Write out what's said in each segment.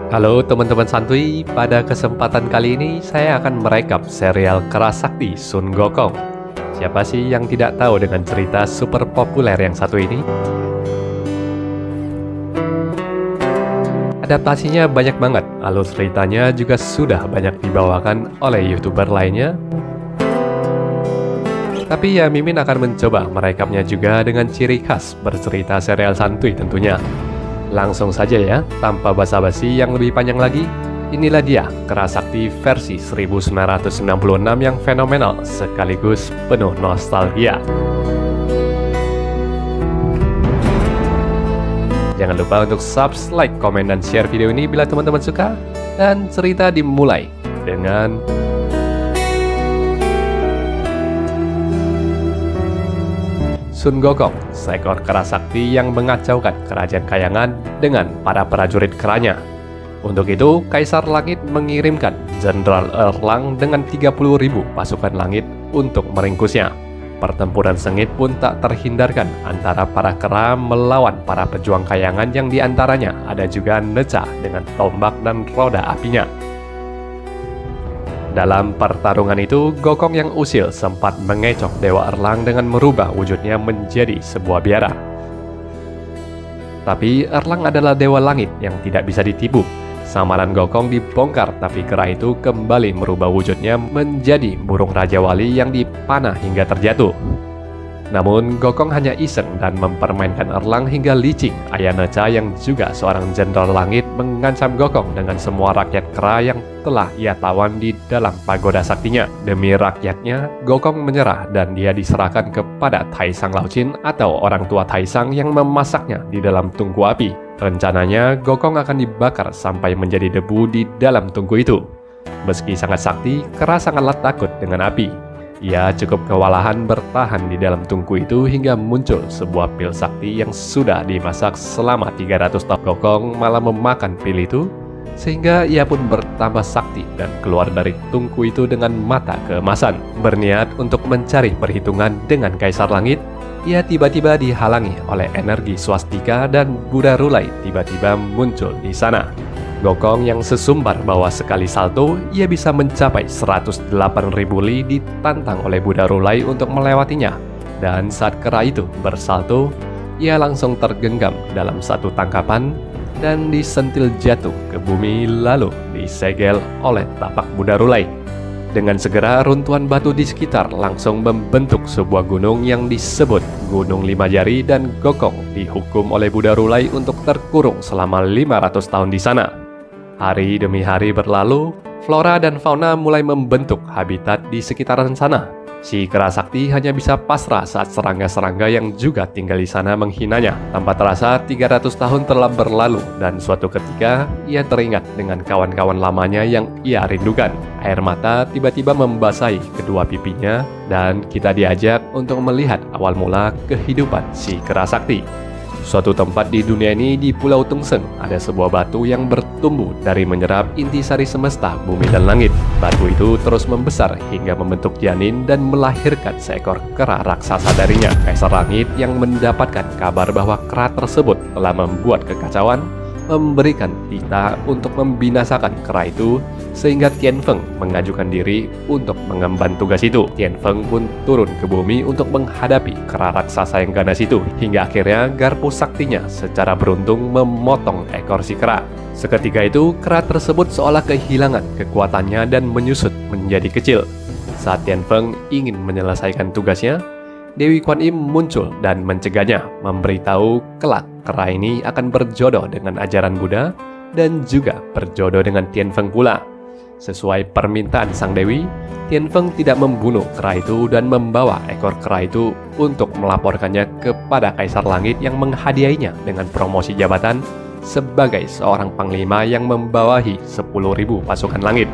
Halo teman-teman santuy, pada kesempatan kali ini saya akan merekap serial Kera Sakti Sun Gokong. Siapa sih yang tidak tahu dengan cerita super populer yang satu ini? Adaptasinya banyak banget, alur ceritanya juga sudah banyak dibawakan oleh YouTuber lainnya. Tapi ya Mimin akan mencoba merekapnya juga dengan ciri khas bercerita serial santuy tentunya. Langsung saja ya, tanpa basa-basi yang lebih panjang lagi, inilah dia Kera Sakti versi 1996 yang fenomenal sekaligus penuh nostalgia. Jangan lupa untuk subscribe, komen, dan share video ini bila teman-teman suka. Dan cerita dimulai dengan Sun Gokong, seekor kera sakti yang mengacaukan kerajaan Kayangan dengan para prajurit keranya. Untuk itu, Kaisar Langit mengirimkan Jenderal Erlang dengan 30.000 pasukan langit untuk meringkusnya. Pertempuran sengit pun tak terhindarkan antara para kera melawan para pejuang Kayangan yang diantaranya ada juga Neca dengan tombak dan roda apinya. Dalam pertarungan itu, Gokong yang usil sempat mengecoh Dewa Erlang dengan merubah wujudnya menjadi sebuah biara. Tapi Erlang adalah Dewa Langit yang tidak bisa ditipu. Samaran Gokong dibongkar, tapi kera itu kembali merubah wujudnya menjadi burung Raja Wali yang dipanah hingga terjatuh. Namun, Gokong hanya iseng dan mempermainkan Erlang hingga licik. Ayah Neca yang juga seorang jenderal langit mengancam Gokong dengan semua rakyat kera yang telah ia tawan di dalam pagoda saktinya. Demi rakyatnya, Gokong menyerah dan dia diserahkan kepada Taisang Laucin atau orang tua Taisang yang memasaknya di dalam tungku api. Rencananya, Gokong akan dibakar sampai menjadi debu di dalam tungku itu. Meski sangat sakti, kera sangatlah takut dengan api. Ia cukup kewalahan bertahan di dalam tungku itu hingga muncul sebuah pil sakti yang sudah dimasak selama 300 tahun. Gokong malah memakan pil itu, sehingga ia pun bertambah sakti dan keluar dari tungku itu dengan mata keemasan. Berniat untuk mencari perhitungan dengan Kaisar Langit, ia tiba-tiba dihalangi oleh energi swastika dan Buddha Rulai tiba-tiba muncul di sana. Gokong yang sesumbar bahwa sekali salto, ia bisa mencapai 108.000 li ditantang oleh Buddha Rulai untuk melewatinya. Dan saat kera itu bersalto, ia langsung tergenggam dalam satu tangkapan dan disentil jatuh ke bumi lalu disegel oleh tapak Buddha Rulai. Dengan segera runtuhan batu di sekitar langsung membentuk sebuah gunung yang disebut Gunung Lima Jari dan Gokong dihukum oleh Buddha Rulai untuk terkurung selama 500 tahun di sana. Hari demi hari berlalu, flora dan fauna mulai membentuk habitat di sekitaran sana. Si kera sakti hanya bisa pasrah saat serangga-serangga yang juga tinggal di sana menghinanya. Tanpa terasa, 300 tahun telah berlalu dan suatu ketika ia teringat dengan kawan-kawan lamanya yang ia rindukan. Air mata tiba-tiba membasahi kedua pipinya dan kita diajak untuk melihat awal mula kehidupan si kera sakti. Suatu tempat di dunia ini di Pulau Tungseng ada sebuah batu yang bertumbuh dari menyerap intisari semesta, bumi dan langit. Batu itu terus membesar hingga membentuk janin dan melahirkan seekor kera raksasa darinya. Kaisar Langit yang mendapatkan kabar bahwa kera tersebut telah membuat kekacauan, memberikan titah untuk membinasakan kera itu, sehingga Tianfeng mengajukan diri untuk mengemban tugas itu. Tianfeng pun turun ke bumi untuk menghadapi kera raksasa yang ganas itu, hingga akhirnya garpu saktinya secara beruntung memotong ekor si kera. Seketika itu, kera tersebut seolah kehilangan kekuatannya dan menyusut menjadi kecil. Saat Tianfeng ingin menyelesaikan tugasnya, Dewi Kuan Im muncul dan mencegahnya, memberitahu kelak kera ini akan berjodoh dengan ajaran Buddha dan juga berjodoh dengan Tianfeng pula. Sesuai permintaan sang Dewi, Tianfeng tidak membunuh kera itu dan membawa ekor kera itu untuk melaporkannya kepada Kaisar Langit yang menghadiahinya dengan promosi jabatan sebagai seorang panglima yang membawahi 10.000 pasukan langit.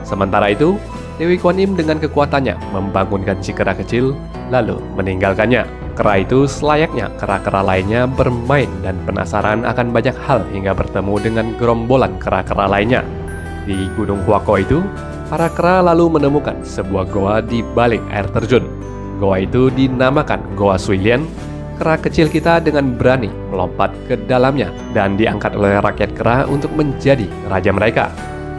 Sementara itu, Dewi Kuan Im dengan kekuatannya membangunkan si kera kecil lalu meninggalkannya. Kera itu selayaknya kera-kera lainnya bermain dan penasaran akan banyak hal hingga bertemu dengan gerombolan kera-kera lainnya. Di Gunung Huako itu, para kera lalu menemukan sebuah goa di balik air terjun. Goa itu dinamakan Goa Suilian kera kecil kita dengan berani melompat ke dalamnya dan diangkat oleh rakyat kera untuk menjadi raja mereka.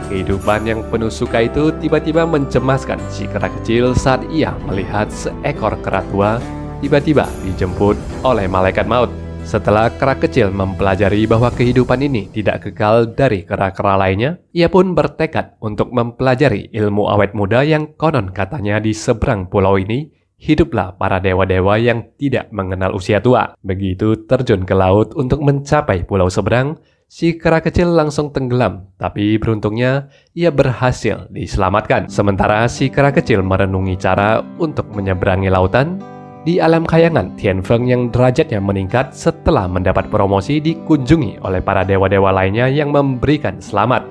Kehidupan yang penuh suka itu tiba-tiba mencemaskan si kera kecil saat ia melihat seekor kera tua tiba-tiba dijemput oleh malaikat maut. Setelah kera kecil mempelajari bahwa kehidupan ini tidak kekal dari kera-kera lainnya, ia pun bertekad untuk mempelajari ilmu awet muda yang konon katanya di seberang pulau ini hiduplah para dewa-dewa yang tidak mengenal usia tua. Begitu terjun ke laut untuk mencapai pulau seberang, si kera kecil langsung tenggelam, tapi beruntungnya ia berhasil diselamatkan. Sementara si kera kecil merenungi cara untuk menyeberangi lautan, di alam khayangan, Tianfeng yang derajatnya meningkat setelah mendapat promosi dikunjungi oleh para dewa-dewa lainnya yang memberikan selamat.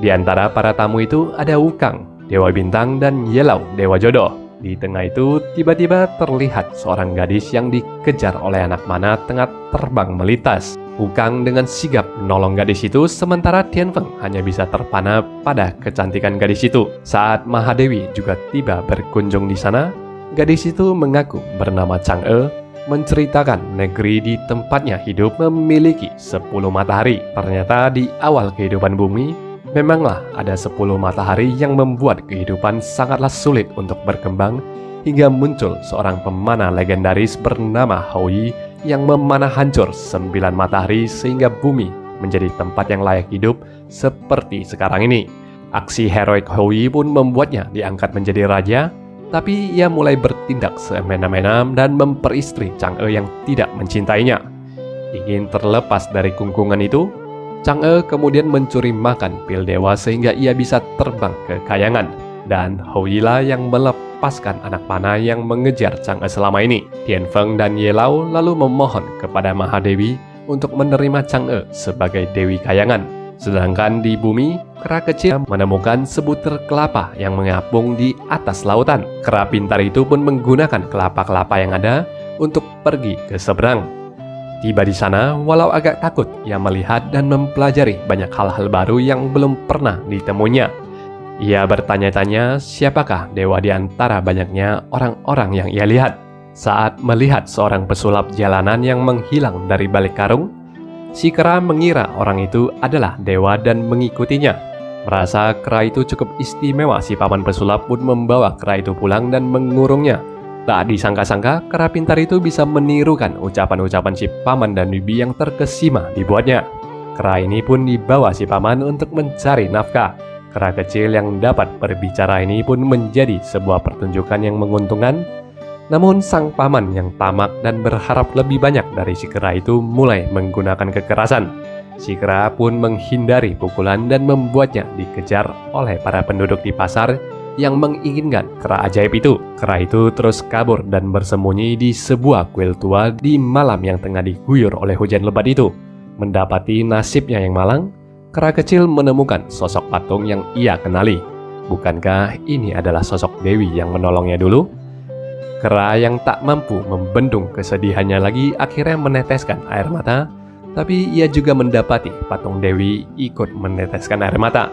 Di antara para tamu itu ada Wukang, dewa bintang, dan Yelau, dewa jodoh. Di tengah itu tiba-tiba terlihat seorang gadis yang dikejar oleh anak mana tengah terbang melintas. Wukang dengan sigap menolong gadis itu, sementara Tianfeng hanya bisa terpana pada kecantikan gadis itu. Saat Mahadewi juga tiba berkunjung di sana, gadis itu mengaku bernama Chang'e, menceritakan negeri di tempatnya hidup memiliki 10 matahari. Ternyata di awal kehidupan bumi, memanglah ada 10 matahari yang membuat kehidupan sangatlah sulit untuk berkembang, hingga muncul seorang pemanah legendaris bernama Houyi yang memanah hancur 9 matahari sehingga bumi menjadi tempat yang layak hidup seperti sekarang ini. Aksi heroik Houyi pun membuatnya diangkat menjadi raja, tapi ia mulai bertindak semena-mena dan memperistri Chang'e yang tidak mencintainya. Ingin terlepas dari kungkungan itu, Chang'e kemudian mencuri makan pil dewa sehingga ia bisa terbang ke kayangan. Dan Houyi lah yang melepaskan anak panah yang mengejar Chang'e selama ini. Tianfeng dan Yelau lalu memohon kepada Mahadewi untuk menerima Chang'e sebagai dewi kayangan. Sedangkan di bumi, kera kecil menemukan sebutir kelapa yang mengapung di atas lautan. Kera pintar itu pun menggunakan kelapa-kelapa yang ada untuk pergi ke seberang. Tiba di sana, walau agak takut, ia melihat dan mempelajari banyak hal-hal baru yang belum pernah ditemuinya. Ia bertanya-tanya siapakah dewa di antara banyaknya orang-orang yang ia lihat. Saat melihat seorang pesulap jalanan yang menghilang dari balik karung, si kera mengira orang itu adalah dewa dan mengikutinya. Merasa kera itu cukup istimewa, si paman pesulap pun membawa kera itu pulang dan mengurungnya. Tak disangka-sangka, kera pintar itu bisa menirukan ucapan-ucapan si paman dan bibi yang terkesima dibuatnya. Kera ini pun dibawa si paman untuk mencari nafkah. Kera kecil yang dapat berbicara ini pun menjadi sebuah pertunjukan yang menguntungkan. Namun sang paman yang tamak dan berharap lebih banyak dari si kera itu mulai menggunakan kekerasan. Si kera pun menghindari pukulan dan membuatnya dikejar oleh para penduduk di pasar yang menginginkan kera ajaib itu. Kera itu terus kabur dan bersembunyi di sebuah kuil tua di malam yang tengah diguyur oleh hujan lebat itu. Mendapati nasibnya yang malang, kera kecil menemukan sosok patung yang ia kenali. Bukankah ini adalah sosok Dewi yang menolongnya dulu? Kera yang tak mampu membendung kesedihannya lagi akhirnya meneteskan air mata, tapi ia juga mendapati patung Dewi ikut meneteskan air mata.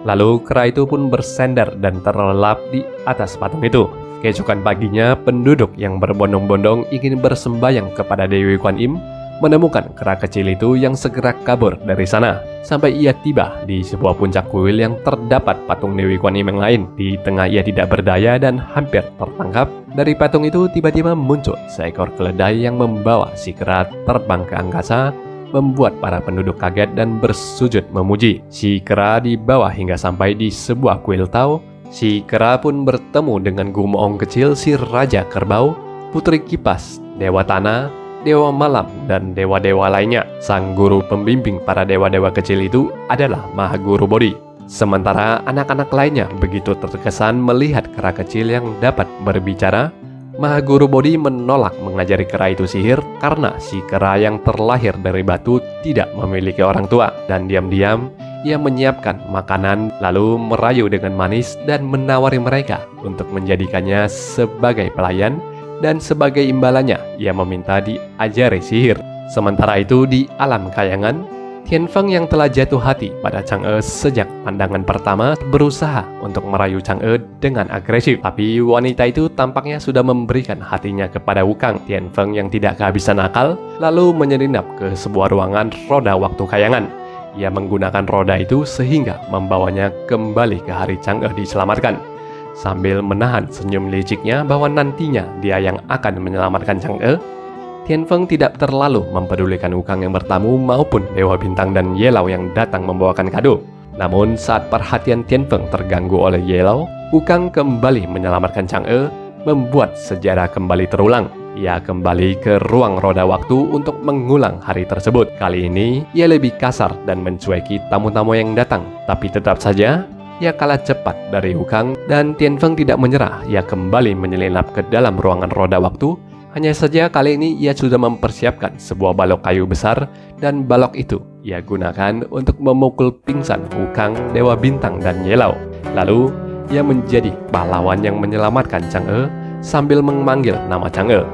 Lalu kera itu pun bersandar dan terlelap di atas patung itu. Keesokan paginya, penduduk yang berbondong-bondong ingin bersembayang kepada Dewi Kuan Im menemukan kera kecil itu yang segera kabur dari sana. Sampai ia tiba di sebuah puncak kuil yang terdapat patung Dewi Kuan Im yang lain. Di tengah ia tidak berdaya dan hampir tertangkap. Dari patung itu tiba-tiba muncul seekor keledai yang membawa si kera terbang ke angkasa, membuat para penduduk kaget dan bersujud memuji. Si kera dibawa hingga sampai di sebuah kuil Tao. Si kera pun bertemu dengan Gumoong kecil, si Raja Kerbau, Putri Kipas, Dewa Tanah, Dewa Malam, dan dewa-dewa lainnya. Sang guru pembimbing para dewa-dewa kecil itu adalah Mahaguru Bodhi. Sementara anak-anak lainnya begitu terkesan melihat kera kecil yang dapat berbicara. Mahaguru Bodhi menolak mengajari kera itu sihir karena si kera yang terlahir dari batu tidak memiliki orang tua. Dan diam-diam ia menyiapkan makanan lalu merayu dengan manis dan menawari mereka untuk menjadikannya sebagai pelayan, dan sebagai imbalannya ia meminta diajari sihir. Sementara itu di alam kayangan, Tianfeng yang telah jatuh hati pada Chang'e sejak pandangan pertama berusaha untuk merayu Chang'e dengan agresif. Tapi wanita itu tampaknya sudah memberikan hatinya kepada Wukang. Tianfeng yang tidak kehabisan akal lalu menyelinap ke sebuah ruangan roda waktu kayangan. Ia menggunakan roda itu sehingga membawanya kembali ke hari Chang'e diselamatkan. Sambil menahan senyum liciknya bahwa nantinya dia yang akan menyelamatkan Chang'e, Tianfeng tidak terlalu mempedulikan Wukang yang bertamu maupun Dewa Bintang dan Yelau yang datang membawakan kado. Namun saat perhatian Tianfeng terganggu oleh Yelau, Wukang kembali menyelamatkan Chang'e, membuat sejarah kembali terulang. Ia kembali ke ruang roda waktu untuk mengulang hari tersebut. Kali ini, ia lebih kasar dan mencueki tamu-tamu yang datang. Tapi tetap saja, ia kalah cepat dari Wukang dan Tianfeng tidak menyerah. Ia kembali menyelinap ke dalam ruangan roda waktu. Hanya saja kali ini ia sudah mempersiapkan sebuah balok kayu besar dan balok itu ia gunakan untuk memukul pingsan Wukang, Dewa Bintang, dan Yelau. Lalu, ia menjadi pahlawan yang menyelamatkan Chang'e sambil memanggil nama Chang'e.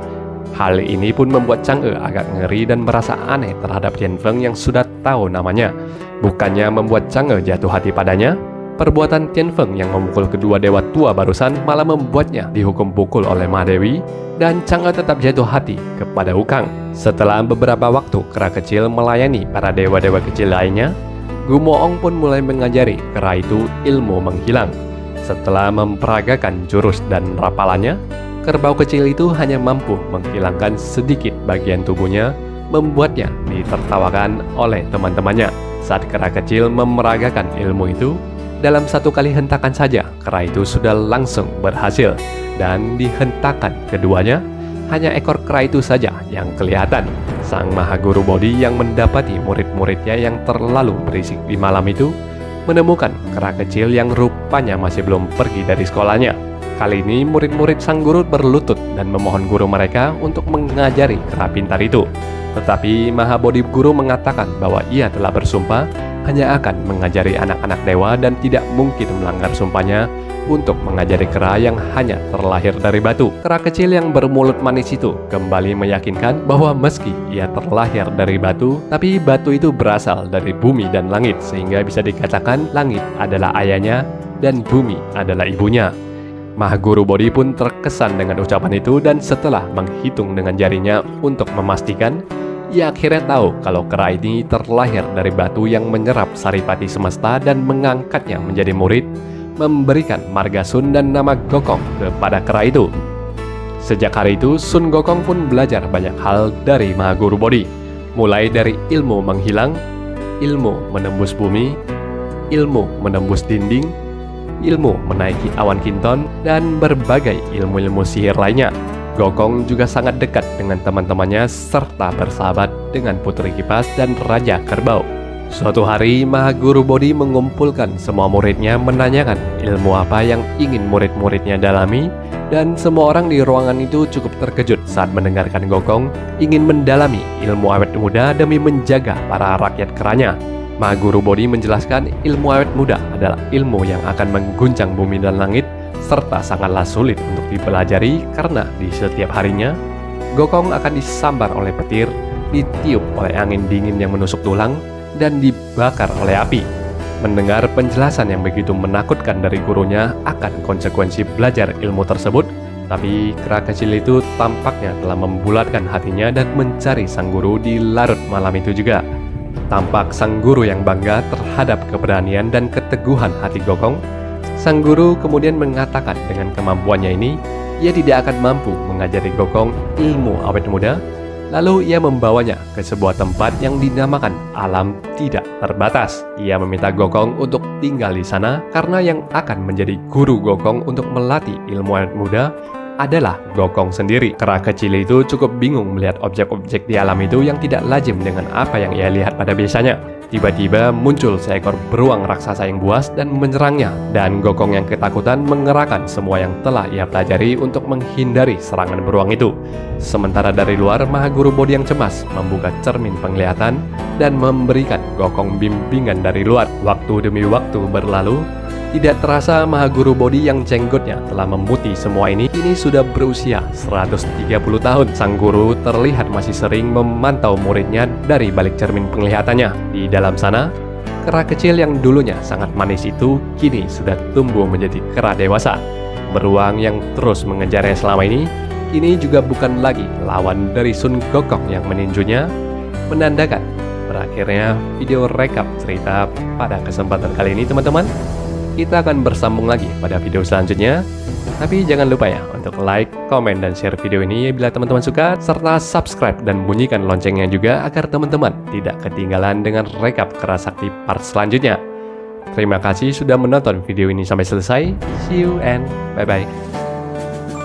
Hal ini pun membuat Chang'e agak ngeri dan merasa aneh terhadap Tianfeng yang sudah tahu namanya. Bukannya membuat Chang'e jatuh hati padanya, perbuatan Tianfeng yang memukul kedua dewa tua barusan malah membuatnya dihukum pukul oleh Mahadewi dan Chang'e tetap jatuh hati kepada Wukang. Setelah beberapa waktu kera kecil melayani para dewa-dewa kecil lainnya, Gumoong pun mulai mengajari kera itu ilmu menghilang. Setelah memperagakan jurus dan rapalannya, kerbau kecil itu hanya mampu menghilangkan sedikit bagian tubuhnya, membuatnya ditertawakan oleh teman-temannya. Saat kera kecil memeragakan ilmu itu, dalam satu kali hentakan saja, kera itu sudah langsung berhasil. Dan di hentakan keduanya, hanya ekor kera itu saja yang kelihatan. Sang Mahaguru Bodhi yang mendapati murid-muridnya yang terlalu berisik di malam itu, menemukan kera kecil yang rupanya masih belum pergi dari sekolahnya. Kali ini murid-murid sang guru berlutut dan memohon guru mereka untuk mengajari kera pintar itu. Tetapi Mahabodhi Guru mengatakan bahwa ia telah bersumpah hanya akan mengajari anak-anak dewa dan tidak mungkin melanggar sumpahnya untuk mengajari kera yang hanya terlahir dari batu. Kera kecil yang bermulut manis itu kembali meyakinkan bahwa meski ia terlahir dari batu, tapi batu itu berasal dari bumi dan langit, sehingga bisa dikatakan langit adalah ayahnya dan bumi adalah ibunya. Mahaguru Bodhi pun terkesan dengan ucapan itu dan setelah menghitung dengan jarinya untuk memastikan, ia akhirnya tahu kalau kera ini terlahir dari batu yang menyerap saripati semesta dan mengangkatnya menjadi murid, memberikan marga Sun dan nama Gokong kepada kera itu. Sejak hari itu, Sun Gokong pun belajar banyak hal dari Mahaguru Bodhi, mulai dari ilmu menghilang, ilmu menembus bumi, ilmu menembus dinding, ilmu menaiki awan kinton, dan berbagai ilmu-ilmu sihir lainnya. Gokong juga sangat dekat dengan teman-temannya serta bersahabat dengan Putri Kipas dan Raja Kerbau. Suatu hari, Mahaguru Bodhi mengumpulkan semua muridnya menanyakan ilmu apa yang ingin murid-muridnya dalami, dan semua orang di ruangan itu cukup terkejut saat mendengarkan Gokong ingin mendalami ilmu awet muda demi menjaga para rakyat keranya. Mahaguru Bodhi menjelaskan ilmu awet muda adalah ilmu yang akan mengguncang bumi dan langit, serta sangatlah sulit untuk dipelajari karena di setiap harinya, Gokong akan disambar oleh petir, ditiup oleh angin dingin yang menusuk tulang, dan dibakar oleh api. Mendengar penjelasan yang begitu menakutkan dari gurunya akan konsekuensi belajar ilmu tersebut, tapi kera kecil itu tampaknya telah membulatkan hatinya dan mencari sang guru di larut malam itu juga. Tampak sang guru yang bangga terhadap keberanian dan keteguhan hati Gokong. Sang guru kemudian mengatakan dengan kemampuannya ini, ia tidak akan mampu mengajari Gokong ilmu awet muda. Lalu ia membawanya ke sebuah tempat yang dinamakan alam tidak terbatas. Ia meminta Gokong untuk tinggal di sana karena yang akan menjadi guru Gokong untuk melatih ilmu awet muda adalah Gokong sendiri. Kera kecil itu cukup bingung melihat objek-objek di alam itu yang tidak lazim dengan apa yang ia lihat pada biasanya. Tiba-tiba muncul seekor beruang raksasa yang buas dan menyerangnya, dan Gokong yang ketakutan mengerahkan semua yang telah ia pelajari untuk menghindari serangan beruang itu. Sementara dari luar, Mahaguru Bodhi yang cemas membuka cermin penglihatan dan memberikan Gokong bimbingan dari luar. Waktu demi waktu berlalu, Tidak terasa Mahaguru Bodhi yang jenggotnya telah memutih semua ini kini sudah berusia 130 tahun. Sang guru terlihat masih sering memantau muridnya dari balik cermin penglihatannya. Di dalam sana, kera kecil yang dulunya sangat manis itu kini sudah tumbuh menjadi kera dewasa. Beruang yang terus mengejarnya selama ini kini juga bukan lagi lawan dari Sun Gokong yang meninjunya, menandakan berakhirnya video rekap cerita pada kesempatan kali ini teman-teman. Kita akan bersambung lagi pada video selanjutnya. Tapi jangan lupa ya untuk like, komen, dan share video ini bila teman-teman suka, serta subscribe dan bunyikan loncengnya juga agar teman-teman tidak ketinggalan dengan rekap Kera Sakti part selanjutnya. Terima kasih sudah menonton video ini sampai selesai. See you and bye-bye.